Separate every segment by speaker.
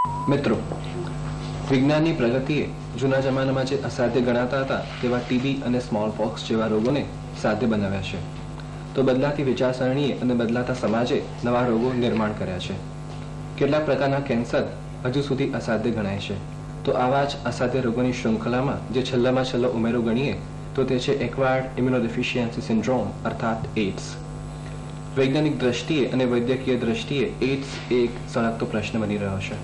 Speaker 1: મિત્રો, વિજ્ઞાનની પ્રગતિએ જૂના જમાનામાં જે અસાધ્ય ગણાતા હતા તેવા ટીબી અને સ્મોલ પોક્સ જેવા રોગોને સાધ્ય બનાવ્યા છે. તો બદલાતી વિચારસરણીએ અને બદલાતા સમાજે નવા રોગો નિર્માણ કર્યા છે. કેટલાક પ્રકારના કેન્સર હજુ સુધી અસાધ્ય ગણાય છે. તો આવા જ અસાધ્ય રોગોની શૃંખલામાં જે છેલ્લામાં છેલ્લો ઉમેરો ગણીએ તો તે છે એક્વાયર્ડ ઇમ્યુનોડેફિશિયન્સી સિન્ડ્રોમ અર્થાત એઇડ્સ. વૈજ્ઞાનિક દ્રષ્ટિએ અને વૈદ્યકીય દ્રષ્ટિએ એઇડ્સ એક સળગતો પ્રશ્ન બની રહ્યો છે.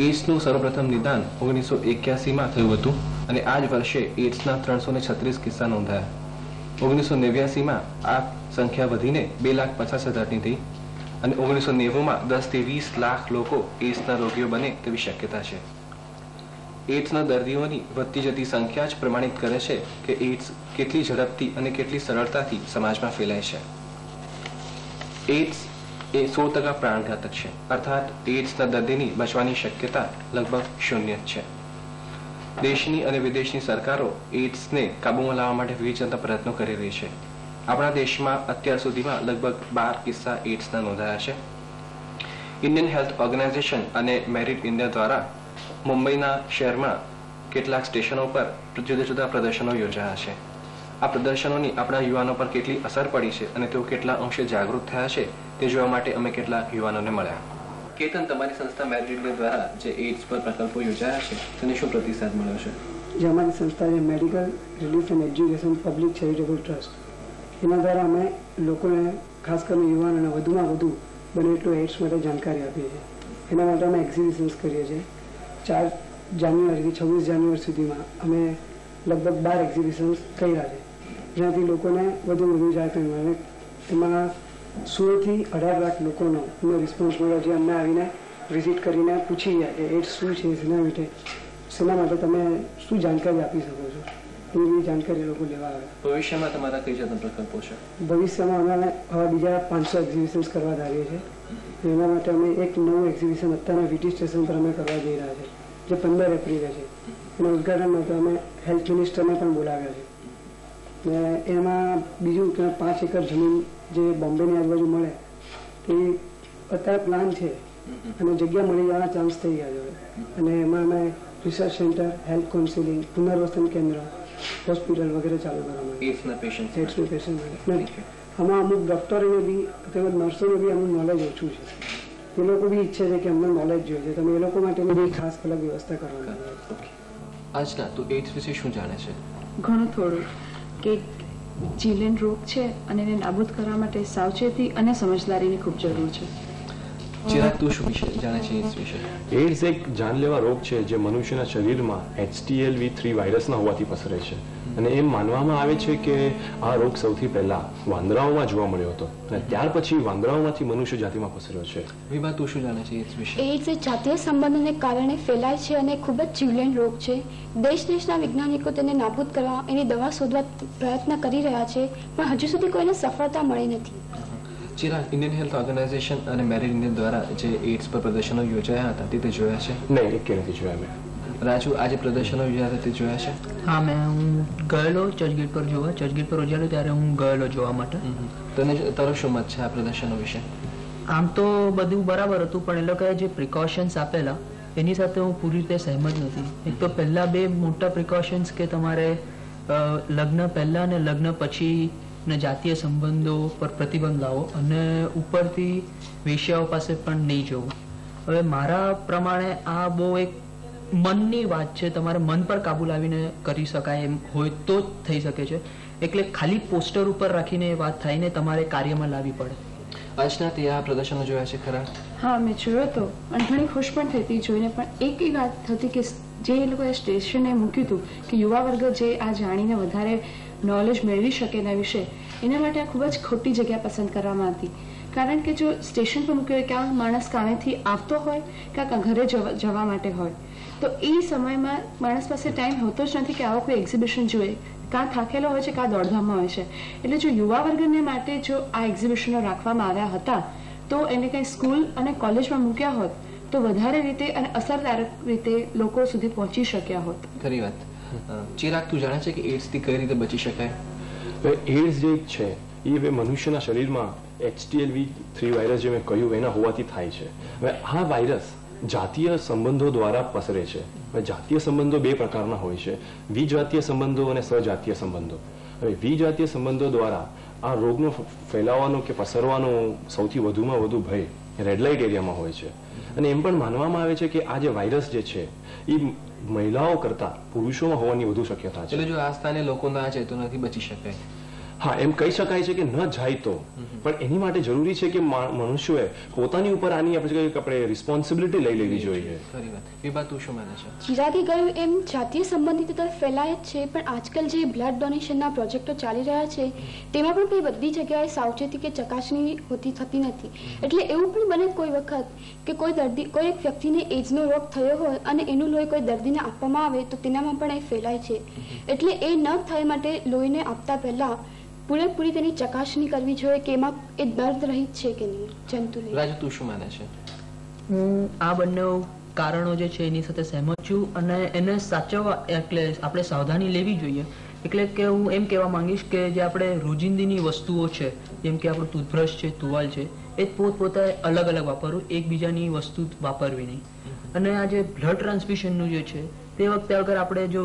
Speaker 1: એઇડ્સનું સર્વપ્રથમ નિદાન 1981માં થયું હતું અને આ જ વર્ષે એઇડ્સના 336 કિસ્સા નોંધાયા. 1989માં આ સંખ્યા વધીને 2,50,000ની થઈ અને 1990માં 10 થી 20 લાખ લોકો એઇડ્સના રોગીઓ બને તેવી શક્યતા છે. એઇડ્સના દર્દીઓની વધતી જતી સંખ્યા જ પ્રમાણિત કરે છે કે એઇડ્સ કેટલી ઝડપથી અને કેટલી સરળતાથી સમાજમાં ફેલાય છે. એઇડ્સ એ 100% પ્રાણઘાતક છે, અર્થાત એઇડ્સના દર્દીની બચવાની શક્યતા લગભગ 0 છે. દેશની અને વિદેશની સરકારો એઇડ્સને કાબૂમાં લાવવા માટે વિવિધ પ્રયત્નો કરી રહી છે. આપણા દેશમાં અત્યાર સુધીમાં લગભગ 12 કિસ્સા એઇડ્સના નોંધાયા છે. ઇન્ડિયન હેલ્થ ઓર્ગેનાઇઝેશન અને મેરિટ ઇન્ડિયા દ્વારા મુંબઈના શહેરમાં કેટલાક સ્ટેશનો પર જુદા જુદા પ્રદર્શનો યોજાયા છે. આ પ્રદર્શનોની આપણા યુવાનો પર કેટલી અસર પડી છે અને તેઓ કેટલા અંશે જાગૃત થયા છે તે જોવા માટે અમે કેટલાક યુવાનોને મળ્યા. કેતન, તમારી સંસ્થા મેરિટ ઇન્ડિયા દ્વારા જે એઇડ્સ પર પ્રકલ્પો યોજાયા છે તેને શું પ્રતિસાદ મળ્યો છે?
Speaker 2: જે અમારી સંસ્થા છે medical relief and education public charitable trust, એના દ્વારા અમે લોકોને ખાસ કરીને યુવાનોને વધુમાં વધુ બને એટલું એઇડ્સ માટે જાણકારી આપીએ છીએ. એના માટે અમે એક્ઝિબિશન્સ કરીએ છીએ. 4 જાન્યુઆરીથી 26 જાન્યુઆરી સુધીમાં અમે લગભગ 12 એક્ઝિબિશન્સ કર્યા છે, જેનાથી લોકોને વધુ જાણકારી મળે. એમાં 16 થી 18 લાખ લોકોનો રિસ્પોન્સ મળ્યો છે. અમને આવીને વિઝિટ કરીને પૂછી ગયા કે એઇડ્સ શું છે, શેના માટે તમે શું જાણકારી આપી શકો છો, એવી જાણકારી લોકો લેવા આવે.
Speaker 1: ભવિષ્યમાં તમારા કઈ જાતના પ્રકલ્પો છે?
Speaker 2: ભવિષ્યમાં અમે હવે બીજા 500 એક્ઝિબિશન્સ કરવા ધારીએ છીએ. એના માટે અમે એક નવું એક્ઝિબિશન અત્યારના વીટી સ્ટેશન પર અમે કરવા જઈ રહ્યા છે, જે 15 એપ્રિલે છે. એના ઉદઘાટન માટે અમે હેલ્થ મિનિસ્ટરને પણ બોલાવ્યા છે. ને એમાં બીજું કે 5 એકર જમીન જે બોમ્બેની આજુબાજુ મળે એ અત્યારે પ્લાન છે અને જગ્યા મળી જવાના ચાન્સ થઈ ગયા છે. અને એમાં અમે રિસર્ચ સેન્ટર, હેલ્થ કાઉન્સિલિંગ, પુનર્વસન કેન્દ્ર, હોસ્પિટલ વગેરે ચાલુ કરવામાં
Speaker 1: એઇડ્સના પેશન્ટ
Speaker 2: માટે. આમાં અમુક ડૉક્ટરોને બી તેમજ નર્સોને બી અમુક નોલેજ ઓછું છે. એ લોકો બી ઈચ્છે છે કે અમને નોલેજ જોઈએ છે, તમે એ લોકો માટેની બી ખાસ અલગ વ્યવસ્થા કરવાની.
Speaker 1: આજના તો એઇડ્સ વિશે શું જાણે છે?
Speaker 3: ઘણું થોડું કે જીવલેણ રોગ છે અને એને નાબૂદ કરવા માટે સાવચેતી અને સમજદારીની ખૂબ જરૂર છે.
Speaker 1: ચિરાગ, તું શું વિશે જાણે છે એઇડ્સ વિશે?
Speaker 4: એઇડ્સ એક જાનલેવા રોગ છે જે મનુષ્યના શરીરમાં HTLV3 વાયરસના હોવાથી પસરે છે અને એમ માનવામાં આવે છે કે આ રોગ સૌથી પહેલા વાંદરાઓમાં જોવા મળ્યો હતો અને ત્યાર પછી વાંદરાઓમાંથી મનુષ્ય જાતિમાં પસર્યો છે.
Speaker 1: વિભા, તું શું જાણે છે એઇડ્સ વિશે?
Speaker 5: એઇડ્સ એ જાતીય સંબંધોને કારણે ફેલાય છે અને ખૂબ જ જીવલેણ રોગ છે. દેશના વૈજ્ઞાનિકો તેને નાબૂદ કરવા એની દવા શોધવા પ્રયત્ન કરી રહ્યા છે, પણ હજુ સુધી કોઈને સફળતા મળી નથી.
Speaker 1: ચિરાગ, ઇન્ડિયન હેલ્થ ઓર્ગેનાઇઝેશન અને મેરિટ ઇન્ડિયા દ્વારા જે એઇડ્સ પર પ્રદર્શનો યોજાયા હતા તે જોયા છે?
Speaker 4: નહીં, એક નથી જોયા મેં.
Speaker 1: રાજુ, આજે પ્રદર્શનો યોજાયા તે જોયા છે?
Speaker 6: હા, હું ગયેલો ચર્ચગેટ પર જોવા. ચર્ચગેટ પર યોજાયેલું ત્યારે હું ગયેલો જોવા માટે.
Speaker 1: તને તારો શું મત છે આ પ્રદર્શનો વિશે?
Speaker 6: આમ તો બધું બરાબર હતું, પણ એ લોકોએ જે પ્રિકોશન્સ આપેલા એની સાથે હું પૂરી રીતે સહેમત નથી. એક તો પહેલા 2 મોટા પ્રિકોશન્સ કે તમારે લગ્ન પહેલા અને લગ્ન પછી ને જાતીય સંબંધો પર પ્રતિબંધ લાવો અને ઉપરથી વેશ્યાઓ પાસે પણ નહીં જવું. હવે મારા પ્રમાણે આ બહુ એક મનની વાત છે. તમારે મન પર કાબુ લાવીને કરી શકાય એમ હોય તો જ થઈ શકે છે. એટલે ખાલી પોસ્ટર ઉપર રાખીને એ વાત થાય ને તમારે કાર્યમાં લાવવી પડે.
Speaker 1: આજના તે આ પ્રદર્શનો જોયા છે ખરા?
Speaker 3: હા, મેં જોયો હતો અને ઘણી ખુશ પણ થઈ હતી જોઈને. પણ એક વાત હતી કે જે એ લોકોએ સ્ટેશને મૂક્યું હતું કે યુવા વર્ગ જે આ જાણીને વધારે નોલેજ મેળવી શકે એના વિશે, એના માટે આ ખૂબ જ ખોટી જગ્યા પસંદ કરવામાં હતી. કારણ કે જો સ્ટેશન પર મૂક્યો હોય, ક્યાં માણસ કામેથી આવતો હોય ક્યાં ઘરે જવા માટે હોય, તો એ સમયમાં માણસ પાસે ટાઈમ હોતો જ નથી કે આવો કોઈ એક્ઝિબિશન જોઈએ. કાં થાકેલો હોય છે, કાં દોડધામમાં હોય છે. એટલે જો યુવા વર્ગને માટે જો આ એક્ઝિબિશનો રાખવામાં આવ્યા હતા તો એને કંઈ સ્કૂલ અને કોલેજમાં મૂક્યા હોત તો વધારે રીતે અને અસરકારક રીતે લોકો સુધી પહોંચી શક્યા હોત.
Speaker 1: ખરી વાત. ચિરાગ, તું જાણે છે કે એઇડ્સથી કઈ રીતે બચી શકાય?
Speaker 4: એઇડ્સ જે છે એ હવે મનુષ્યના શરીરમાં HTLV3 વાયરસ જે મેં કહ્યું એના હોવાથી થાય છે. હવે આ વાયરસ જાતીય સંબંધો દ્વારા પસરે છે. જાતીય સંબંધો બે પ્રકારના હોય છે, વિજાતીય સંબંધો અને સજાતીય સંબંધો. હવે વિજાતીય સંબંધો દ્વારા આ રોગનો ફેલાવાનો કે પસરવાનો સૌથી વધુમાં વધુ ભય રેડ લાઇટ એરિયામાં હોય છે. અને એમ પણ માનવામાં આવે છે કે આ જે વાયરસ જે છે એ મહિલાઓ કરતા પુરુષોમાં હોવાની વધુ શક્યતા છે.
Speaker 1: એટલે જો આ સ્થાને લોકો ના જાય તો નથી બચી શકાય.
Speaker 4: હા, એમ કહી શકાય છે કે ન જાય તો, પણ એની માટે જરૂરી છે કે મનુષ્યોએ પોતાની ઉપર આની આપણે રિસ્પોન્સિબિલિટી લઈ લેવી જોઈએ.
Speaker 1: ખરી વાત. વિભા, તું શું માને છે?
Speaker 5: ચિરાગે કહ્યું એમ જાતીય સંબંધિત તો ફેલાય જ છે, પણ આજકાલ જે બ્લડ ડોનેશનના પ્રોજેક્ટો ચાલી રહ્યા છે તેમાં પણ કોઈ બધી જગ્યાએ સાવચેતી કે ચકાસણી થતી નથી. એટલે એવું પણ બને કોઈ વખત કે કોઈ એક વ્યક્તિને એઇડ્સનો રોગ થયો હોય અને એનું લોહી કોઈ દર્દીને આપવામાં આવે તો તેનામાં પણ એ ફેલાય છે. એટલે એ ન થાય માટે લોહીને આપતા પહેલા પૂરેપૂરી તેની ચકાસણી કરવી જોઈએ કે એમાં એ દર્દ રહિત છે કે નહીં, જંતુ રહિત.
Speaker 1: રાજુ, તું શું માને છે?
Speaker 6: હું આ બંને કારણો જે છે એની સાથે સહેમત છું અને એને સાચવવા એટલે આપણે સાવધાની લેવી જોઈએ. એટલે કે હું એમ કહેવા માંગીશ કે જે આપણે રોજિંદીની વસ્તુઓ છે જેમ કે આપણું ટૂથબ્રશ છે, તુવાલ છે, એ પોતપોતે અલગ અલગ વાપરવું, એકબીજાની વસ્તુ વાપરવી નહીં. અને આ જે બ્લડ ટ્રાન્સફ્યુશનનું જે છે તે વખતે અગર આપણે જો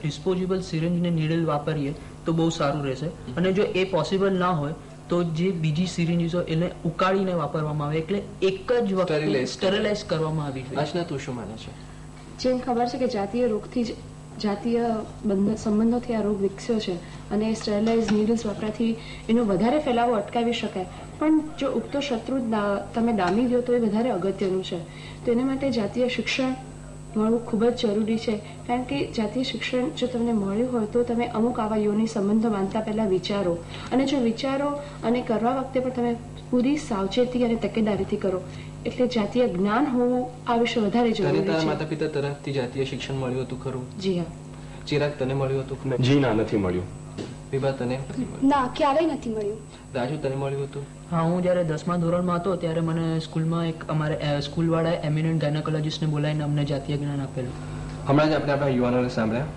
Speaker 6: ડિસ્પોઝેબલ સિરિંજ ને નીડલ વાપરીએ તો બહુ સારું રહેશે. અને જો એ પોસિબલ ના હોય તો જે બીજી સિરિંજીસો એને ઉકાળીને વાપરવામાં આવે, એટલે એક જ વખતે સ્ટરીલાઇઝ કરવામાં આવી જોઈએ.
Speaker 1: આજના તું શું માને છે?
Speaker 3: જેમ ખબર છે કે જાતીય રોગથી જ જાતીય સંબંધોથી આ રોગ વિકસ્યો છે અને સ્ટેરિલાઇઝ નીડલ્સ વપરાથી એનો વધારે ફેલાવો અટકાવી શકાય, પણ જો ઉગતો શત્રુ તમે ડામી દો તો એ વધારે અગત્યનું છે. તો એના માટે જાતીય શિક્ષણ મળવું ખૂબ જ જરૂરી છે, કારણ કે જાતીય શિક્ષણ જો તમને મળ્યું હોય તો તમે અમુક આવા યોની સંબંધો બાંધતા પહેલાં વિચારો, અને જો વિચારો અને કરવા વખતે પણ તમે પૂરી સાવચેતી અને તકેદારીથી કરો. એટલે જાતીય જ્ઞાન હોવું આ વિશે વધારે જરૂરી છે.
Speaker 1: માતા પિતા તરફથી જાતીય શિક્ષણ મળ્યું હતું ખરું?
Speaker 3: જી હા.
Speaker 1: ચિરાગ, તને મળ્યું હતું?
Speaker 4: જી ના, નથી મળ્યું.
Speaker 1: વિભા, તને?
Speaker 5: ના, ક્યારેય નથી મળ્યું.
Speaker 1: રાજુ, તને મળ્યું હતું?
Speaker 6: હા, હું જ્યારે 10મા ધોરણમાં હતો ત્યારે મને સ્કૂલમાં એક અમારે સ્કૂલવાળાએ એમિનન્ટ ગાયનેકોલોજીસ્ટને બોલાવીને અમને જાતીય જ્ઞાન આપેલું.
Speaker 1: હમણાં જ આપણે આપણા યુવાનોને સાંભળ્યા.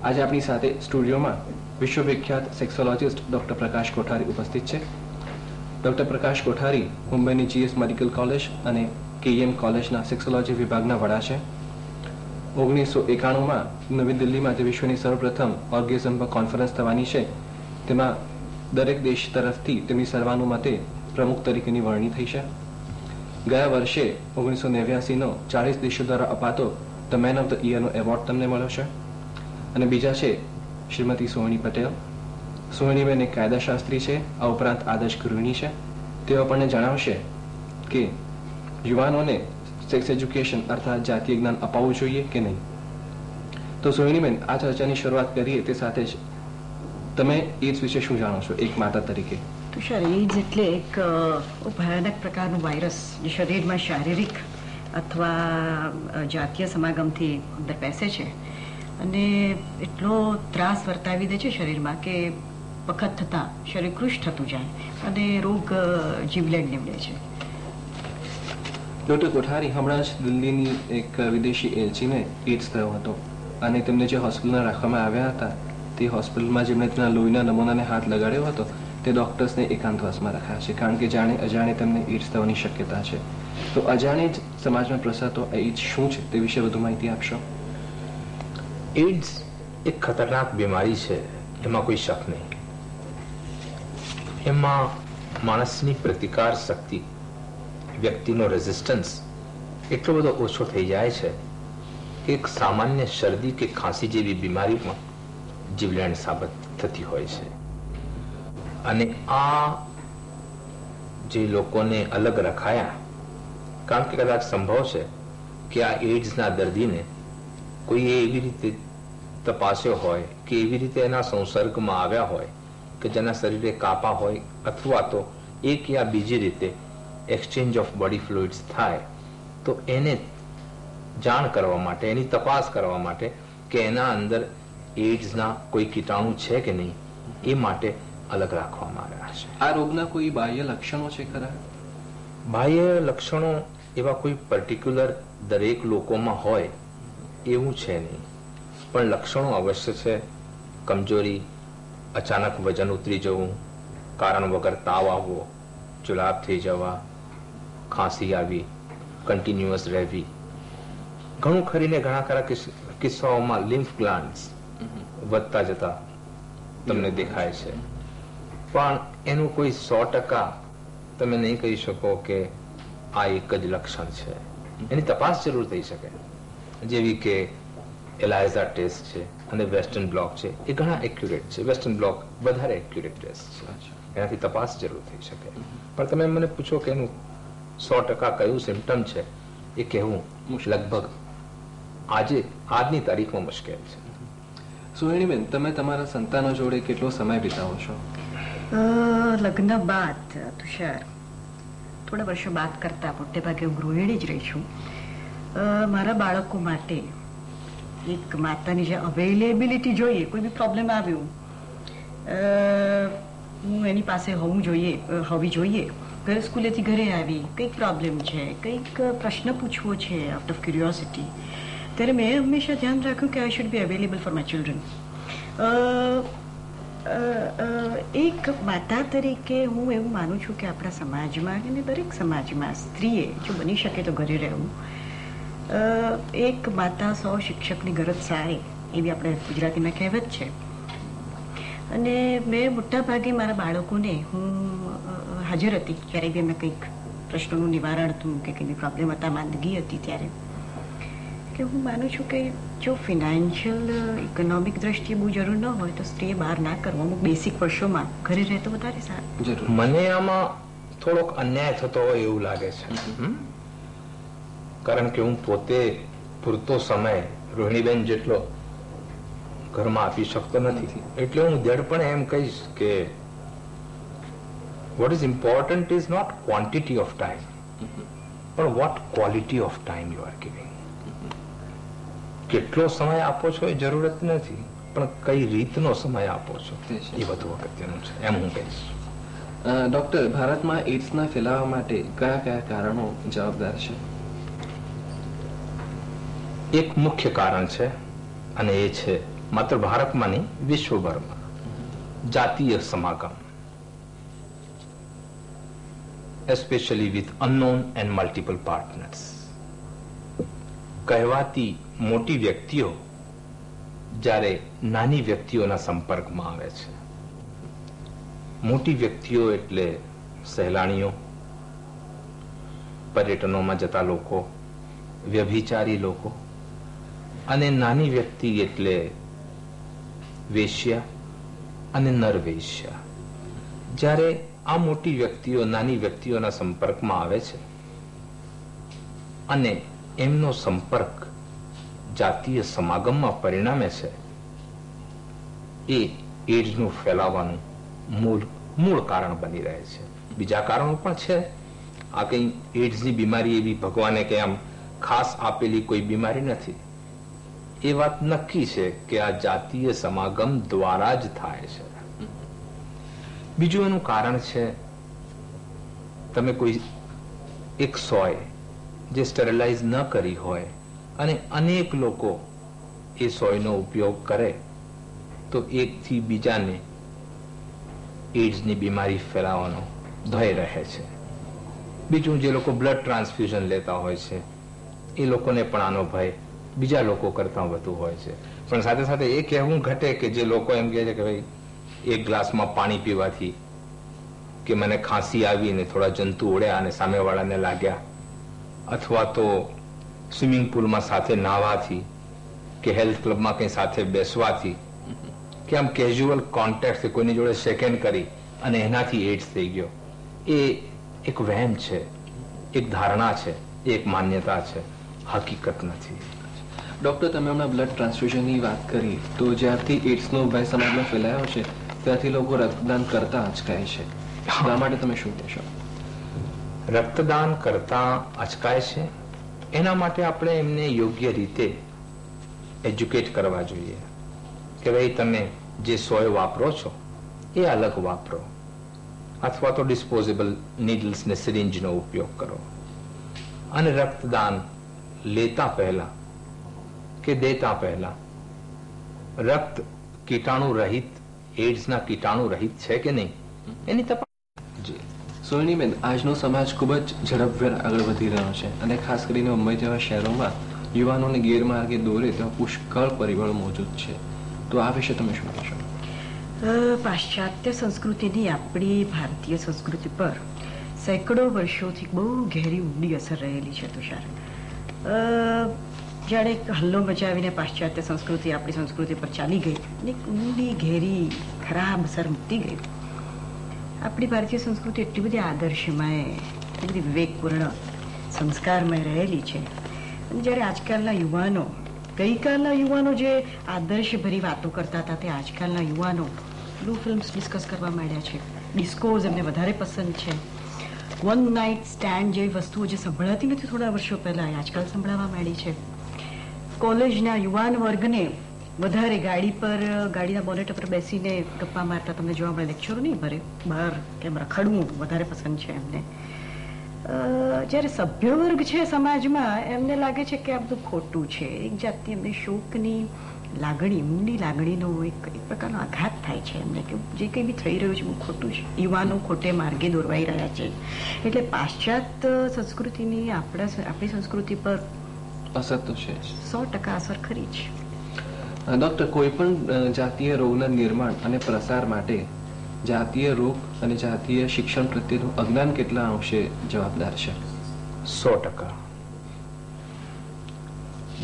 Speaker 1: આજે આપણી સાથે સ્ટુડિયોમાં વિશ્વવિખ્યાત સેક્સોલોજીસ્ટ ડોક્ટર પ્રકાશ કોઠારી ઉપસ્થિત છે. ડોક્ટર પ્રકાશ કોઠારી મુંબઈની GS મેડિકલ કોલેજ અને KEM કોલેજના સેક્સોલોજી વિભાગના વડા છે. 1991માં નવી દિલ્હીમાં જે વિશ્વની સર્વપ્રથમ ઓર્ગેઝમ પર કોન્ફરન્સ થવાની છે તેમાં દરેક દેશ તરફથી તેમની સર્વાનુમતે પ્રમુખ તરીકેની વરણી થઈ છે. ગયા વર્ષે 1989નો 40 દેશો દ્વારા અપાતો ધ મેન ઓફ ધ યરનો એવોર્ડ તમને મળ્યો છે. અને બીજા છે શ્રીમતી સોહિણી પટેલ. સોહિણીબેન એક કાયદાશાસ્ત્રી છે, આ ઉપરાંત આદર્શ ગૃહિણી છે. તેઓ આપણને જણાવશે કે યુવાનોને સેક્સ એજ્યુકેશન અર્થાત જાતીય જ્ઞાન અપાવવું જોઈએ કે નહીં. તો સોહિણીબેન, આ ચર્ચાની શરૂઆત કરીએ તે સાથે જ તમે એડ્સ વિશે શું જાણો છો એક માતા તરીકે?
Speaker 7: તુષાર, એઇડ્સ એટલે એક ભયાનક પ્રકારનું વાયરસ જે શરીરમાં શારીરિક અથવા જાતીય સમાગમથી અંદર બેસે છે અને એટલો ત્રાસ વર્તાવી દે છે શરીરમાં કે વખત થતાં શરીર કૃશ થતું જાય અને રોગ જીવલેણ નીવડે છે.
Speaker 1: ડોક્ટર કોઠારી, હમણાં જ દિલ્હીની એક વિદેશી એલચીને એડ્સ થયો હતો અને તેમને જે હોસ્પિટલમાં રાખવામાં આવ્યા હતા તે હોસ્પિટલમાં જેમણે તેના લોહીના નમૂનાને હાથ લગાડ્યો હતો તે ડોક્ટર્સને એકાંતવાસમાં રાખ્યા છે, કારણ કે જાણે અજાણે તેમને એડ્સ થવાની શક્યતા છે. તો અજાણે જ સમાજમાં પ્રસારતો એડ્સ શું છે તે વિશે વધુ માહિતી આપશો?
Speaker 8: એડ્સ એક ખતરનાક બીમારી છે, એમાં કોઈ શક નહીં. એમાં માણસની પ્રતિકાર શક્તિ, વ્યક્તિનો રેઝિસ્ટન્સ એટલો બધો ઓછો થઈ જાય છે કે એક સામાન્ય શરદી કે ખાંસી જેવી બીમારીમાં જીવલેણ સાબિત થતી હોય છે. અને આ જે લોકોને અલગ રખાયા, કારણ કે કદાચ સંભવ છે કે આ એડ્સના દર્દીને કોઈએ એવી રીતે તપાસ્યો હોય કે એવી રીતે એના સંસર્ગમાં આવ્યા હોય કે જેના શરીરે કાપા હોય, અથવા તો એક યા બીજી રીતે એક્સચેન્જ ઓફ બોડી ફ્લુઇડ્સ થાય, તો એને જાણ કરવા માટે, એની તપાસ કરવા માટે કે એના અંદર એડ્સના કોઈ કીટાણુ છે કે નહીં, એ માટે અલગ રાખવામાં આવ્યા છે.
Speaker 1: આ રોગના કોઈ બાહ્ય લક્ષણો છે ખરા?
Speaker 8: બાહ્ય લક્ષણો એવા કોઈ પર્ટિક્યુલર દરેક લોકોમાં હોય એવું છે નહીં, પણ લક્ષણો અવશ્ય છે. કમજોરી, અચાનક વજન ઉતરી જવું, કારણ વગર તાવ આવવો, જુલાબ થઈ જવા, ખાંસી આવી, કન્ટિન્યુઅસ રહેવી, ઘણું ખરીને ઘણા ખરા કિસ્સાઓમાં લિમ્ફ ગ્લાન્ડ્સ વધતા જતા તમને દેખાય છે, પણ એનું કોઈ 100% તમે નહીં કહી શકો કે આ એક જ લક્ષણ છે. એની તપાસ જરૂર થઈ શકે, જેવી કે એલાઇઝા ટેસ્ટ છે અને વેસ્ટર્ન બ્લોક છે, એ ઘણા એક્યુરેટ છે. વેસ્ટર્ન બ્લોક વધારે એક્યુરેટ ટેસ્ટ છે, એનાથી તપાસ જરૂર થઈ શકે. પણ તમે મને પૂછો કે એનું 100% કયું સિમ્ટમ છે એ કહેવું લગભગ આજની તારીખમાં મુશ્કેલ છે.
Speaker 1: સોહિણીબેન, તમે તમારા સંતાનો જોડે કેટલો સમય વિતાવો છો?
Speaker 7: લગ્ન બાદ તુષાર, થોડા વર્ષો બાદ કરતા મોટે ભાગે હું ગૃહિણી જ રહી છું. મારા બાળકો માટે એક માતાની જે અવેલેબિલિટી જોઈએ, કોઈ બી પ્રોબ્લેમ આવ્યું હું એની પાસે હોવી જોઈએ. ઘરે સ્કૂલેથી ઘરે આવી કંઈક પ્રોબ્લેમ છે, કંઈક પ્રશ્ન પૂછવો છે આઉટ ઓફ ક્યુરિયોસિટી, ત્યારે મેં હંમેશા ધ્યાન રાખ્યું કે I should be available for my children. એક માતા તરીકે હું એવું માનું છું કે આપણા સમાજમાં અને દરેક સમાજમાં સ્ત્રીએ જો બની શકે તો ઘરે રહેવું. એક માતા 100 શિક્ષકની ગરજ સારે, એવી આપણે ગુજરાતીમાં કહેવત છે. અને મેં મોટા ભાગે મારા બાળકોને હું હાજર હતી જ્યારે બી એમને કંઈક પ્રશ્નોનું નિવારણ હતું કે કંઈ પ્રોબ્લેમ હતા, માંદગી હતી, ત્યારે કે હું માનું છું કે જો ફિનાન્શિયલ ઇકોનોમિક દ્રષ્ટિએ બહુ જરૂર ન હોય તો સ્ત્રીએ બહાર ના કરવું. અમુક બેસિક વર્ષોમાં ઘરે રહે તો વધારે સારું.
Speaker 8: મને આમાં થોડોક અન્યાય થતો હોય એવું લાગે છે, કારણ કે હું પોતે પૂરતો સમય રોહિણીબેન જેટલો ઘરમાં આપી શકતો નથી. એટલે હું દૃઢપણે એમ કહીશ કે what is important is not quantity of time, but what quality of time you are giving. કેટલો સમય આપો છો એ જરૂરત નથી, પણ કઈ રીતનો સમય આપો છો એ વધુ અગત્યનું છે, એમ હું કહીશ.
Speaker 1: ડોક્ટર, ભારતમાં એડ્સના ફેલાવા માટે કયા કયા કારણો જવાબદાર છે?
Speaker 8: એક મુખ્ય કારણ છે, અને એ છે માત્ર ભારતમાં નહીં, વિશ્વભરમાં જાતીય સમાગમ, especially with unknown and multiple partners. કહેવાતી મોટી વ્યક્તિઓ જ્યારે નાની વ્યક્તિઓના સંપર્કમાં આવે છે. મોટી વ્યક્તિઓ એટલે સહેલાણીઓ, પર્યટનોમાં જતા લોકો, વ્યભિચારી લોકો, અને નાની વ્યક્તિ એટલે વેશ્યા અને નરવેશ્યા. જ્યારે આ મોટી વ્યક્તિઓ નાની વ્યક્તિઓના સંપર્કમાં આવે છે અને એમનો સંપર્ક જાતીય સમાગમમાં પરિણમે છે, એ એડ્સનું ફેલાવાનું મૂળ કારણ બની રહે છે. બીજા કારણો પણ છે. આ કઈ એડ્સની બીમારી એવી ભગવાને કે આમ ખાસ આપેલી કોઈ બીમારી નથી. એ વાત નક્કી છે કે આ જાતીય સમાગમ દ્વારા જ થાય છે. બીજું એનું કારણ છે, તમે કોઈ એક સોય જે સ્ટરલાઇઝ ન કરી હોય અને અનેક લોકો એ સોયનો ઉપયોગ કરે તો એકથી બીજાને એડ્સની બીમારી ફેલાવાનો ભય રહે છે. બીજું, જે લોકો બ્લડ ટ્રાન્સફ્યુઝન લેતા હોય છે એ લોકોને પણ આનો ભય બીજા લોકો કરતા વધુ હોય છે. પણ સાથે સાથે એ કહેવું ઘટે કે જે લોકો એમ કહે છે કે ભાઈ એક ગ્લાસમાં પાણી પીવાથી કે મને ખાંસી આવી ને થોડા જંતુ ઉડ્યા અને સામેવાળાને લાગ્યા, અથવા તો સ્વિમિંગ પુલમાં સાથે નાહવાથી કે હેલ્થ ક્લબમાં કંઈ સાથે બેસવાથી કે આમ કેઝ્યુઅલ કોન્ટેક્ટ કોઈની જોડે સેકન્ડ કરી અને એનાથી એડ્સ થઈ ગયો, એ એક વહેમ છે, એક ધારણા છે, એક માન્યતા છે, હકીકત નથી.
Speaker 1: ડોક્ટર, તમે હમણાં બ્લડ ટ્રાન્સફ્યુઝનની વાત કરી, તો જ્યારથી એડ્સનો ભય સમાજમાં ફેલાયો છે ત્યાંથી લોકો રક્તદાન કરતા અચકાય છે. આ માટે તમે શું કહેશો?
Speaker 8: રક્તદાન કરતા અચકાય છે એના માટે આપણે એમને યોગ્ય રીતે એજ્યુકેટ કરવા જોઈએ કે ભાઈ તમે જે સોય વાપરો છો એ અલગ વાપરો, અથવા તો ડિસ્પોઝેબલ નીડલ્સ ને સિરિંજનો ઉપયોગ કરો. અને રક્તદાન લેતા પહેલા કે દેતા પહેલા રક્ત કીટાણુ રહિત, એડ્સના કીટાણુ રહિત છે કે નહીં એની તપાસ.
Speaker 1: સોહિનીબેન, આજનો સમાજ ખૂબ જ ઝડપભેર આગળ વધી રહ્યો છે અને ખાસ કરીને મુંબઈ જેવા શહેરોમાં યુવાનોને ગેરમાર્ગે દોરે તેવા પુષ્કળ પરિબળો મોજૂદ છે. તો આ વિશે તમે શું કહેશો?
Speaker 7: પાશ્ચાત્ય સંસ્કૃતિની આપણી ભારતીય સંસ્કૃતિ પર સેંકડો વર્ષોથી બહુ ઘેરી ઊંડી અસર રહેલી છે તુષાર. જાણે એક હલ્લો મચાવીને પાશ્ચાત્ય સંસ્કૃતિ આપણી સંસ્કૃતિ પર ચાલી ગઈ અને એક ઊંડી ઘેરી ખરાબ અસર મૂકી ગઈ. આપણી ભારતીય સંસ્કૃતિ એટલી બધી આદર્શમય, એટલી બધી વિવેકપૂર્ણ, સંસ્કારમય રહેલી છે. અને જ્યારે આજકાલના યુવાનો, ગઈકાલના યુવાનો જે આદર્શભરી વાતો કરતા હતા તે આજકાલના યુવાનો બ્લુ ફિલ્મ્સ ડિસ્કસ કરવા માંડ્યા છે. ડિસ્કોઝ એમને વધારે પસંદ છે. વન નાઇટ સ્ટેન્ડ જેવી વસ્તુઓ જે સંભળાતી નથી થોડા વર્ષો પહેલાં એ આજકાલ સંભળાવા માંડી છે. કોલેજના યુવાન વર્ગને વધારે ગાડી પર, ગાડીના બોનેટ પર બેસીને ગપ્પા મારતા તમને જોવા મળે. લેક્ચરો નહીં ભરે, બહાર કેમ રખડવું વધારે પસંદ છે એમને. જ્યારે સભ્ય વર્ગ છે સમાજમાં એમને લાગે છે કે આ બધું ખોટું છે. એક જાતની એમને શોકની લાગણી, ઊંડી લાગણીનો એક પ્રકારનો આઘાત થાય છે એમને કે જે કંઈ બી થઈ રહ્યું છે બહુ ખોટું છે. યુવાનો ખોટે માર્ગે દોરવાઈ રહ્યા છે. એટલે પાશ્ચાત્ય સંસ્કૃતિની આપણી સંસ્કૃતિ પર
Speaker 1: અસર તો છે
Speaker 7: 100% અસર ખરી છે.
Speaker 1: ડોક્ટર, કોઈ પણ જાતીય રોગના નિર્માણ અને પ્રસાર માટે જાતીય રોગ અને જાતીય શિક્ષણ પ્રત્યેનું અજ્ઞાન કેટલા અંશે જવાબદાર છે?
Speaker 8: 100%.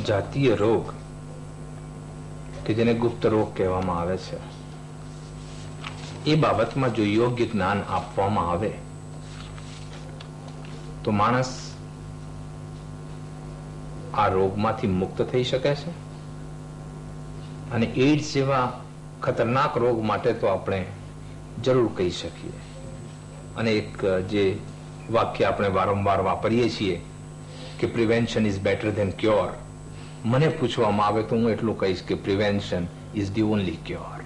Speaker 8: જાતીય રોગ કે જેને ગુપ્ત રોગ કહેવામાં આવે છે, એ બાબતમાં જો યોગ્ય જ્ઞાન આપવામાં આવે તો માણસ આ રોગમાંથી મુક્ત થઈ શકે છે. અને એડ્સ જેવા ખતરનાક રોગ માટે તો આપણે જરૂર કહી શકીએ. અને એક જે વાક્ય આપણે વારંવાર વાપરીએ છીએ કે prevention is better than cure, મને પૂછવામાં આવે તો હું એટલું કહીશ કે prevention is the only cure.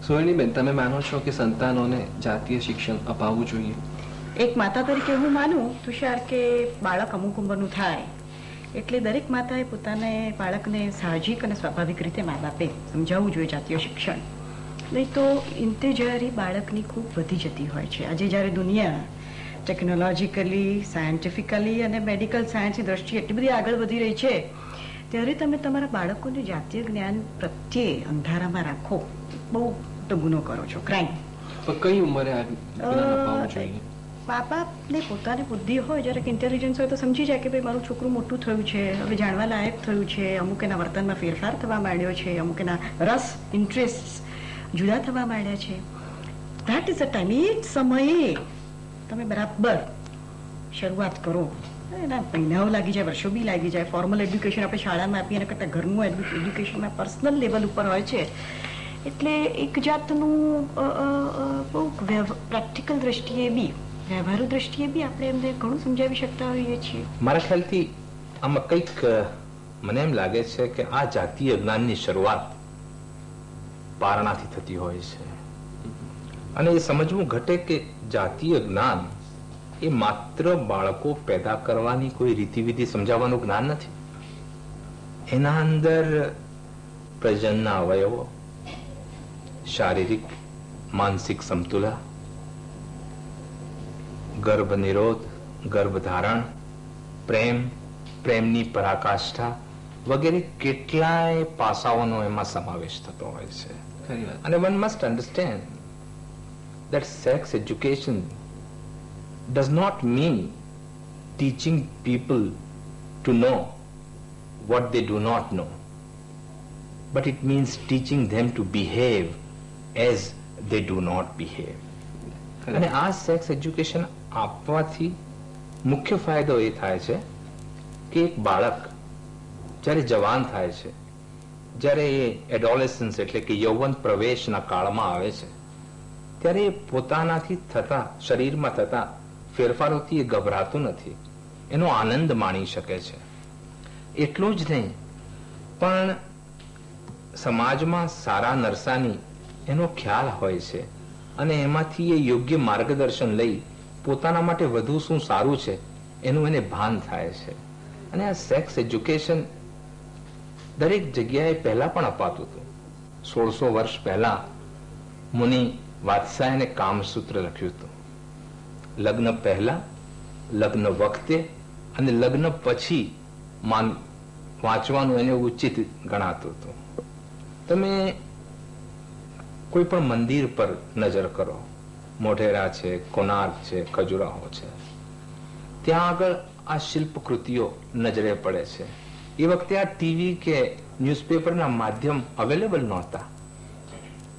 Speaker 1: સોહિનીબેન, તમે માનો છો કે સંતાનોને જાતીય શિક્ષણ અપાવવું જોઈએ?
Speaker 7: એક માતા તરીકે હું માનું તુષાર કે બાળક અમુક ઉંમરનું થાય એટલે દરેક માતાએ પોતાને બાળકને સાહજિક અને સ્વાભાવિક રીતે મા બાપે સમજાવવું જોઈએ જાતીય શિક્ષણ. નહીં તો ઇન્ટેજરી બાળકની ખૂબ વધી જતી હોય છે. આજે જ્યારે દુનિયા ટેકનોલોજીકલી, સાયન્ટિફિકલી અને મેડિકલ સાયન્સની દ્રષ્ટિએ એટલી બધી આગળ વધી રહી છે ત્યારે તમે તમારા બાળકોને જાતીય જ્ઞાન પ્રત્યે અંધારામાં રાખો, બહુ મોટો ગુનો કરો છો, ક્રાઇમ.
Speaker 1: કઈ ઉંમરે અપાવવું જોઈએ?
Speaker 7: મા બાપને પોતાની બુદ્ધિ હોય, જ્યારે ઇન્ટેલિજન્સ હોય તો સમજી જાય કે ભાઈ મારું છોકરું મોટું થયું છે, હવે જાણવા લાયક થયું છે, અમુક એના વર્તનમાં ફેરફાર થવા માંડ્યો છે, અમુક એના રસ, ઇન્ટરેસ્ટ જુદા થવા માંડ્યા છે. That is a time. એ જ સમયે તમે બરાબર શરૂઆત કરો. એના મહિનાઓ લાગી જાય, વર્ષો બી લાગી જાય. ફોર્મલ એડ્યુકેશન આપણે શાળામાં આપીએ એના કરતાં ઘરનું એડ્યુકેશનમાં પર્સનલ લેવલ ઉપર હોય છે. એટલે એક જાતનું બહુ પ્રેક્ટિકલ દ્રષ્ટિએ બી, વ્યવહારુ દ્રષ્ટિએ બી આપણે એમને ઘણું સમજાવી શકતા હોઈએ છીએ.
Speaker 8: મારા ખ્યાલથી આમાં કંઈક મને એમ લાગે છે કે આ જાતીય જ્ઞાનની શરૂઆત પારણાથી થતી હોય છે. અને એ સમજવું ઘટે કે જાતીય જ્ઞાન એ માત્ર બાળકો પેદા કરવાની કોઈ રીતિવિધિ સમજાવવાનું જ્ઞાન નથી. એના અંદર પ્રજનનના અવયવો, શારીરિક માનસિક સમતુલા, ગર્ભ નિરોધ, ગર્ભધારણ, પ્રેમ, પ્રેમની પરાકાષ્ઠા વગેરે કેટલાય પાસાઓનો એમાં સમાવેશ થતો હોય છે. અને one must understand that sex education does not mean teaching people to know what they do not know, but it means teaching them to behave as they do not behave. અને આ સેક્સ એજ્યુકેશન આપવાથી મુખ્ય ફાયદો એ થાય છે કે એક બાળક જ્યારે જવાન થાય છે, જ્યારે એ એડોલેસન્સ એટલે કે યૌવન પ્રવેશના કાળમાં આવે છે, ત્યારે એ પોતાનાથી થતા, શરીરમાં થતા ફેરફારોથી એ ગભરાતું નથી, એનો આનંદ માણી શકે છે. એટલું જ નહીં પણ સમાજમાં સારા નરસાની એનો ખ્યાલ હોય છે અને એમાંથી એ યોગ્ય માર્ગદર્શન લઈ પોતાના માટે વધુ શું સારું છે એનું એને ભાન થાય છે. અને આ સેક્સ એજ્યુકેશન દરેક જગ્યાએ પહેલા પણ અપાતું હતું. 1600 વર્ષ પહેલા મુનિ વાત્સાયને કામસૂત્ર લખ્યું હતું. લગ્ન પહેલા, લગ્ન વખતે અને લગ્ન પછી વાંચવાનું એને ઉચિત ગણાતું હતું. તમે કોઈ પણ મંદિર પર નજર કરો, મોઢેરા છે, કોણાર્ક છે, ખજુરાહો છે, ત્યાં આગળ આ શિલ્પકૃતિઓ નજરે પડે છે. એ વખતે આ ટીવી કે ન્યૂઝપેપરના માધ્યમ અવેલેબલ નહોતા.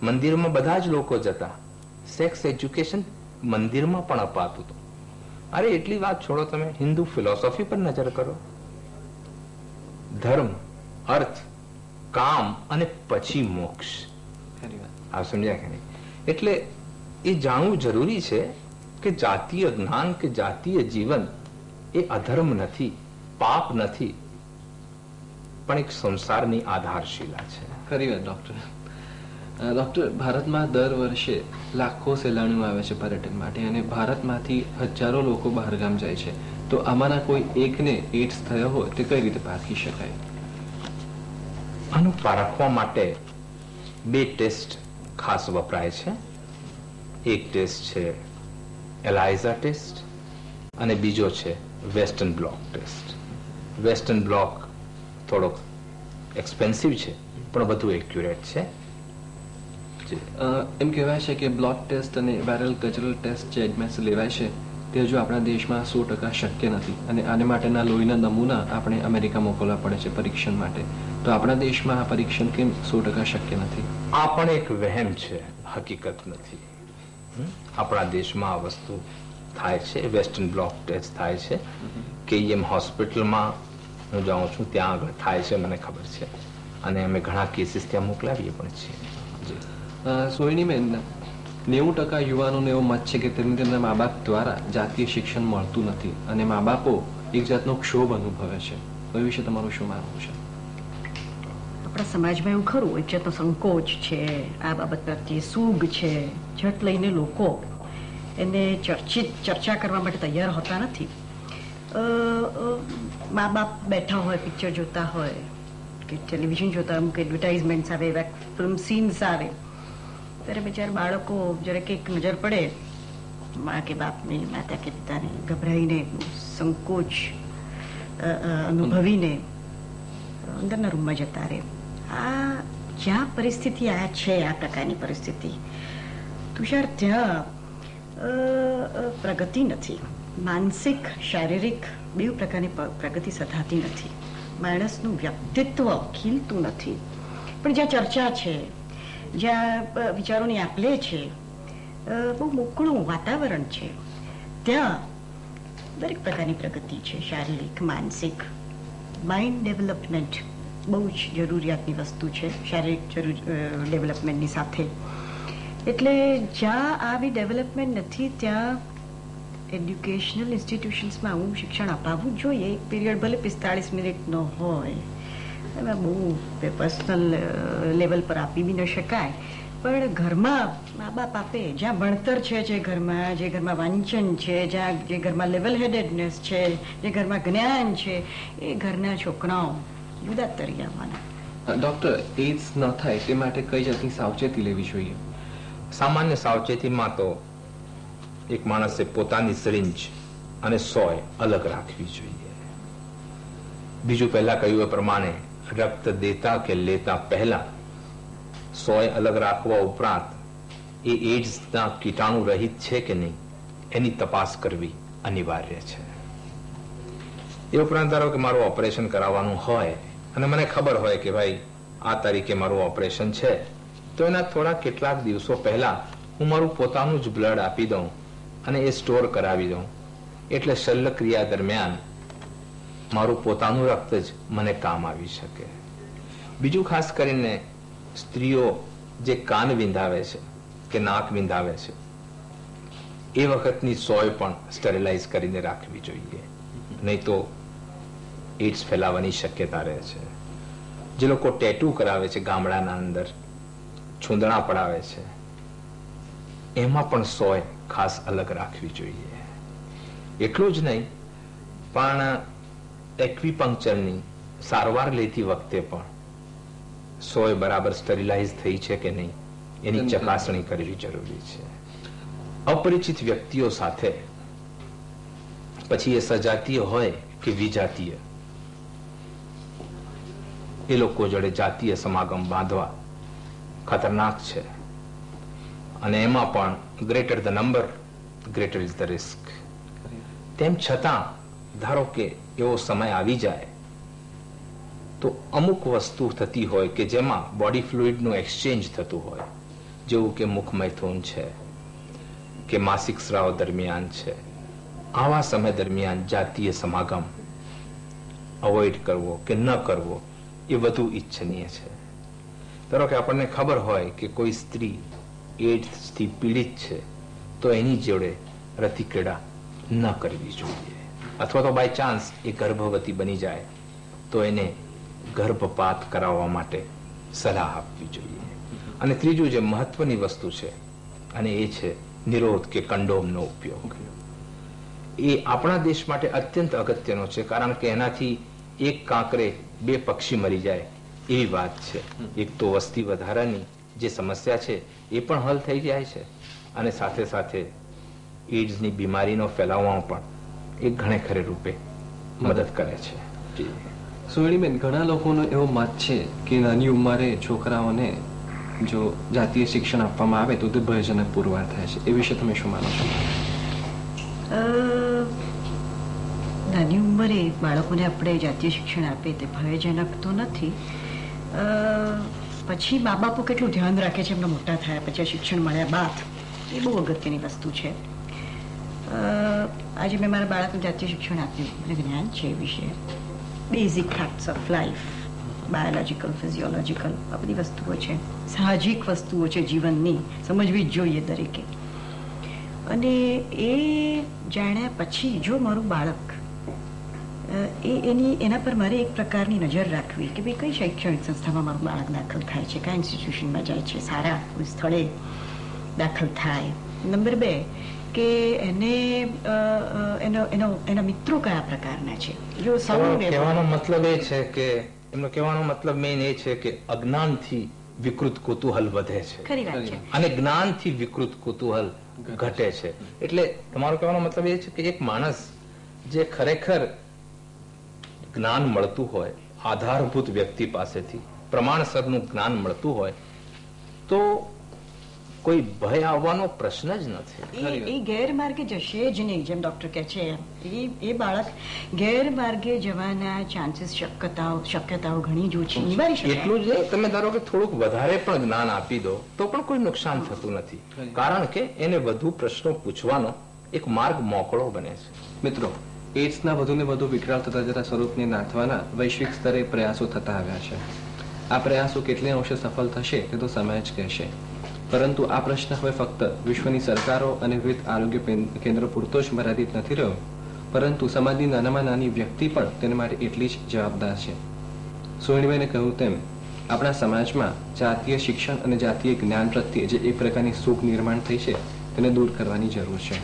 Speaker 8: મંદિરમાં બધા જ લોકો જતા. સેક્સ એજ્યુકેશન મંદિરમાં પણ અપાતું હતું. અરે એટલી વાત છોડો, તમે હિન્દુ ફિલોસોફી પર નજર કરો. ધર્મ, અર્થ, કામ અને પછી મોક્ષ. આ સમજ્યા કે નહીં? એટલે એ જાણવું જરૂરી છે કે જાતીય જ્ઞાન કે જાતીય જીવન એ અધર્મ નથી, પાપ નથી, પણ એક સંસારની આધારશિલા છે.
Speaker 1: ખરી વાત ડોક્ટર. ડોક્ટર, ભારતમાં દર વર્ષે લાખો સહેલાણીઓ આવે છે પર્યટન માટે અને ભારતમાંથી હજારો લોકો બહારગામ જાય છે. તો આમાંના કોઈ એકને એડ્સ થયો હોય તે કઈ રીતે પારખી શકાય?
Speaker 8: આનું પારખવા માટે 2 ટેસ્ટ ખાસ વપરાય છે. એક ટેસ્ટ છે એલાઇઝા ટેસ્ટ અને બીજો છે western blot test. Western blot થોડોક એક્સપેન્સિવ છે પણ વધુ એક્યુરેટ છે.
Speaker 1: એમ કહેવાય છે કે બ્લોક ટેસ્ટ અને વાયરલ કલ્ચરલ ટેસ્ટ જે એડમેન્સ લેવાય છે તે હજુ આપણા દેશમાં 100% શક્ય નથી અને આને માટેના લોહીના નમૂના આપણે અમેરિકા મોકલવા પડે છે પરીક્ષણ માટે. તો આપણા દેશમાં આ પરીક્ષણ કેમ 100% શક્ય નથી?
Speaker 8: આ પણ એક વહેમ છે, હકીકત નથી. આપણા દેશમાં આ વસ્તુ થાય છે. વેસ્ટર્ન બ્લોક ટેસ્ટ થાય છે. KEM હોસ્પિટલમાં હું જાઉં છું, ત્યાં આગળ થાય છે, મને ખબર છે, અને અમે ઘણા કેસીસ ત્યાં મોકલાવીએ પણ છીએ.
Speaker 1: સોહિનીબેન, 90% યુવાનોનો એવો મત છે કે તેમને તેમના મા બાપ દ્વારા જાતીય શિક્ષણ મળતું નથી અને મા બાપો એક જાતનો ક્ષોભ અનુભવે છે. તો એ વિશે તમારું શું માનવું છે?
Speaker 7: આપણા સમાજમાં એવું ખરું, એક જાતનો સંકોચ છે આ બાબત પ્રત્યે, સૂગ છે, જટ લઈને લોકો એને ચર્ચા કરવા માટે તૈયાર હોતા નથી. મા બાપ બેઠા હોય, પિક્ચર જોતા હોય કે ટેલિવિઝન જોતા, અમુક એડવર્ટાઇઝમેન્ટ્સ આવે, એવા ફિલ્મ સીન્સ આવે, ત્યારે બિચારા બાળકો જરાક એક નજર પડે મા કે બાપની, માતા કે પિતાને, ગભરાઈને, સંકોચ અનુભવીને અંદરના રૂમમાં જતા રહે. આ જ્યાં પરિસ્થિતિ આ છે, આ પ્રકારની પરિસ્થિતિ, તુષાર, ત્યાં પ્રગતિ નથી. માનસિક, શારીરિક બે પ્રકારની પ્રગતિ સધાતી નથી. માણસનું વ્યક્તિત્વ ખીલતું નથી. પણ જ્યાં ચર્ચા છે, જ્યાં વિચારોની આપ-લે છે, બહુ મોકળું વાતાવરણ છે, ત્યાં દરેક પ્રકારની પ્રગતિ છે. શારીરિક, માનસિક, માઇન્ડ ડેવલપમેન્ટ બહુ જ જરૂરિયાતની વસ્તુ છે શારીરિક ડેવલપમેન્ટની સાથે. એટલે જ્યાં આવી ડેવલપમેન્ટ નથી ત્યાં એડ્યુકેશનલ ઇન્સ્ટિટ્યુશન્સમાં આવું શિક્ષણ અપાવવું જોઈએ. એક પીરિયડ ભલે 45 મિનિટનો હોય, એમાં બહુ પર્સનલ લેવલ પર આપી બી ન શકાય, પણ ઘરમાં મા બાપ આપે, જ્યાં ભણતર છે, જે ઘરમાં વાંચન છે, જ્યાં જે ઘરમાં લેવલ હેડેડનેસ છે, જે ઘરમાં જ્ઞાન છે, એ ઘરના છોકરાઓ જુદા તરી આવવાના.
Speaker 1: ડોક્ટર, એડ્સ ન થાય તે માટે કઈ જાતની સાવચેતી લેવી જોઈએ?
Speaker 8: સામાન્ય સાવચેતીમાં તો એક માણસે પોતાની સિરિંજ અને સોય અલગ રાખવી જોઈએ. બીજું, પહેલા કહ્યું એ પ્રમાણે રક્ત દેતા કે લેતા પહેલા સોય અલગ રાખવા ઉપરાંત એ એડ્સના કીટાણુ રહિત છે કે નહીં એની તપાસ કરવી અનિવાર્ય છે. એ ઉપરાંત ધારો કે મારું ઓપરેશન કરાવવાનું હોય અને મને ખબર હોય કે ભાઈ આ તારીખે મારું ઓપરેશન છે, તો એના થોડા કેટલાક દિવસો પહેલા હું મારું પોતાનું જ બ્લડ આપી દઉં અને એ સ્ટોર કરાવી દઉં, એટલે શલ્યક્રિયા દરમિયાન મારું પોતાનું રક્ત જ મને કામ આવી શકે. બીજું, ખાસ કરીને સ્ત્રીઓ જે કાન વિંધાવે છે કે નાક વિંધાવે છે, એ વખતની સોય પણ સ્ટરીલાઇઝ કરીને રાખવી જોઈએ, નહીં તો એડ્સ ફેલાવાની શક્યતા રહે છે. જે લોકો ટેટુ કરાવે છે, ગામડાના અંદર છૂંદણા પડાવે છે, એમાં પણ સોય ખાસ અલગ રાખવી જોઈએ. એટલું જ નહીં, પણ એક્યુપંક્ચરની સારવાર લેતી વખતે પણ સોય બરાબર સ્ટરીલાઇઝ થઈ છે કે નહીં એની ચકાસણી કરવી જરૂરી છે. અપરિચિત વ્યક્તિઓ સાથે પછી એ સજાતીય હોય કે વિજાતીય, એ લોકો જોડે જાતીય સમાગમ બાંધવા ખતરનાક છે. અને એમાં પણ greater the number greater is the risk. તેમ છતાં ધારો કે એવો સમય આવી જાય તો અમુક વસ્તુ થતી હોય કે જેમાં બોડી ફ્લુઇડનું એક્સચેન્જ થતું હોય, જેવું કે મુખ મૈથુન છે કે માસિક સ્રાવ દરમિયાન છે. આવા સમય દરમિયાન જાતીય સમાગમ અવોઇડ કરવો કે ન કરવો એ વધુ ઈચ્છનીય છે. ધારો કે આપણને ખબર હોય કે કોઈ સ્ત્રી એડ્સથી પીડિત છે તો એની જોડે રતિક્રીડા ન કરવી જોઈએ, અથવા તો બાય ચાન્સ એ ગર્ભવતી બની જાય તો એને ગર્ભપાત કરાવવા માટે સલાહ આપવી જોઈએ. અને ત્રીજું જે મહત્વની વસ્તુ છે અને એ છે નિરોધ કે કંડોમનો ઉપયોગ. એ આપણા દેશ માટે અત્યંત અગત્યનો છે, કારણ કે એનાથી એક કાંકરે બે પક્ષી મરી જાય એવી વાત છે. એક તો વસ્તી વધારાની જે સમસ્યા છે એ પણ હલ થઈ જાય છે, અને સાથે સાથે એડ્સની બીમારીનો ફેલાવવામાં પણ એક ઘણે ખરે રૂપે મદદ કરે છે.
Speaker 1: સોહિણીબેન, ઘણા લોકોનો એવો મત છે કે નાની ઉંમરે છોકરાઓને જો જાતીય શિક્ષણ આપવામાં આવે તો તે ભયજનક પુરવાર થાય છે. એ વિશે તમે શું માનો છો?
Speaker 7: નાની ઉંમરે બાળકોને આપણે જાતીય શિક્ષણ આપીએ તે ભયજનક તો નથી. પછી મા બાપો કેટલું ધ્યાન રાખે છે એમના મોટા થયા પછી શિક્ષણ મળ્યા બાદ, એ બહુ અગત્યની વસ્તુ છે. આજે મેં મારા બાળકને જાતીય શિક્ષણ આપ્યું, મને જ્ઞાન છે એ વિશે. Basic facts of life, biological, physiological, આ બધી વસ્તુઓ છે, સાહજિક વસ્તુઓ છે જીવનની, સમજવી જ જોઈએ દરેકે. અને એ જાણ્યા પછી જો મારું બાળક એના પર મારે એક પ્રકારની નજર રાખવી કે ભાઈ કઈ શૈક્ષણિક સંસ્થામાં મારું બાળક દાખલ થાય છે, કયા ઇન્સ્ટિટ્યુશનમાં જાય છે, સારા કોઈ સ્થળે દાખલ થાય. નંબર 2 કે એના મિત્રો કયા પ્રકારના છે. જો
Speaker 8: કહેવાનો મતલબ એ છે કે એમનો કહેવાનો મતલબ મેઇન એ છે કે અજ્ઞાનથી વિકૃત કુતૂહલ વધે છે,
Speaker 7: ખરી વાત છે,
Speaker 8: અને જ્ઞાનથી વિકૃત કુતૂહલ ઘટે છે. એટલે તમારો કહેવાનો મતલબ એ છે કે એક માણસ જે ખરેખર જ્ઞાન મળતું હોય, આધારભૂત વ્યક્તિ પાસેથી પ્રમાણસરનું જ્ઞાન મળતું હોય તો કોઈ ભય આવવાનો પ્રશ્ન જ નથી.
Speaker 7: એ ગેરમાર્ગે જશે જ નહીં. જેમ ડોક્ટર કહે છે એ બાળક ગેરમાર્ગે જવાના ચાન્સીસ, શક્યતાઓ ઘણી જ ઓછી, નિવારી શકાય.
Speaker 8: એટલું જ તમે ધારો કે થોડુંક વધારે પણ જ્ઞાન આપી દો તો પણ કોઈ નુકસાન થતું નથી, કારણ કે એને વધુ પ્રશ્નો પૂછવાનો એક માર્ગ મોકળો બને છે.
Speaker 1: મિત્રો, એડ્સના વધુને વધુ વિકરાળ થતા જતા સ્વરૂપને નાથવાના વૈશ્વિક સ્તરે પ્રયાસો થતા આવ્યા છે. આ પ્રયાસો કેટલે અંશે સફળ થશે તે તો સમય જ કહેશે. પરંતુ આ પ્રશ્ન હવે ફક્ત વિશ્વની સરકારો અને વિવિધ આરોગ્ય કેન્દ્રો પૂરતો જ મર્યાદિત નથી રહ્યો, પરંતુ સમાજની નાનામાં નાની વ્યક્તિ પણ તેને માટે એટલી જ જવાબદાર છે. સોહિણીબેને કહ્યું તેમ આપણા સમાજમાં જાતીય શિક્ષણ અને જાતીય જ્ઞાન પ્રત્યે જે એક પ્રકારની સૂક નિર્માણ થઈ છે તેને દૂર કરવાની જરૂર છે.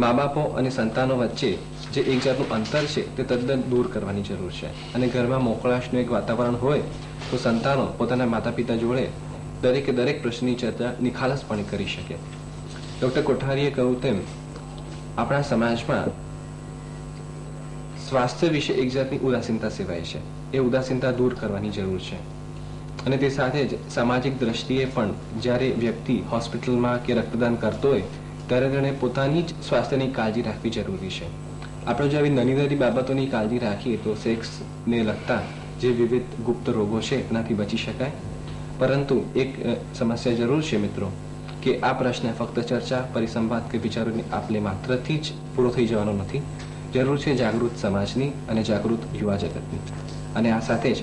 Speaker 1: મા બાપો અને સંતાનો વચ્ચે જે એક જાતનું અંતર છે તે તદ્દન દૂર કરવાની જરૂર છે, અને ઘરમાં મોકળાશનું એક વાતાવરણ હોય તો સંતાનો પોતાના માતા પિતા જોડે દરેક પ્રશ્નની ચર્ચા નિખાલસપણે કરી શકે. ડોક્ટર કોઠારીએ કહ્યું તેમ આપણા સમાજમાં સ્વાસ્થ્ય વિશે એક જાતની ઉદાસીનતા સેવાય છે. એ ઉદાસીનતા દૂર કરવાની જરૂર છે, અને તે સાથે જ સામાજિક દ્રષ્ટિએ પણ જ્યારે વ્યક્તિ હોસ્પિટલમાં કે રક્તદાન કરતો હોય ત્યારે તેણે પોતાની જ સ્વાસ્થ્યની કાળજી રાખવી જરૂરી છે. આપણે જો આવી નાની નાની બાબતોની કાળજી રાખીએ તો સેક્સને લગતા જે વિવિધ ગુપ્ત રોગો છે તેનાથી બચી શકાય. પરંતુ એક સમસ્યા જરૂર છે મિત્રો, કે આ પ્રશ્ન ફક્ત ચર્ચા, પરિસંવાદ કે વિચારોની આપલે માત્રથી જ પૂરો થઈ જવાનો નથી. જરૂર છે જાગૃત સમાજની અને જાગૃત યુવા જગતની. અને આ સાથે જ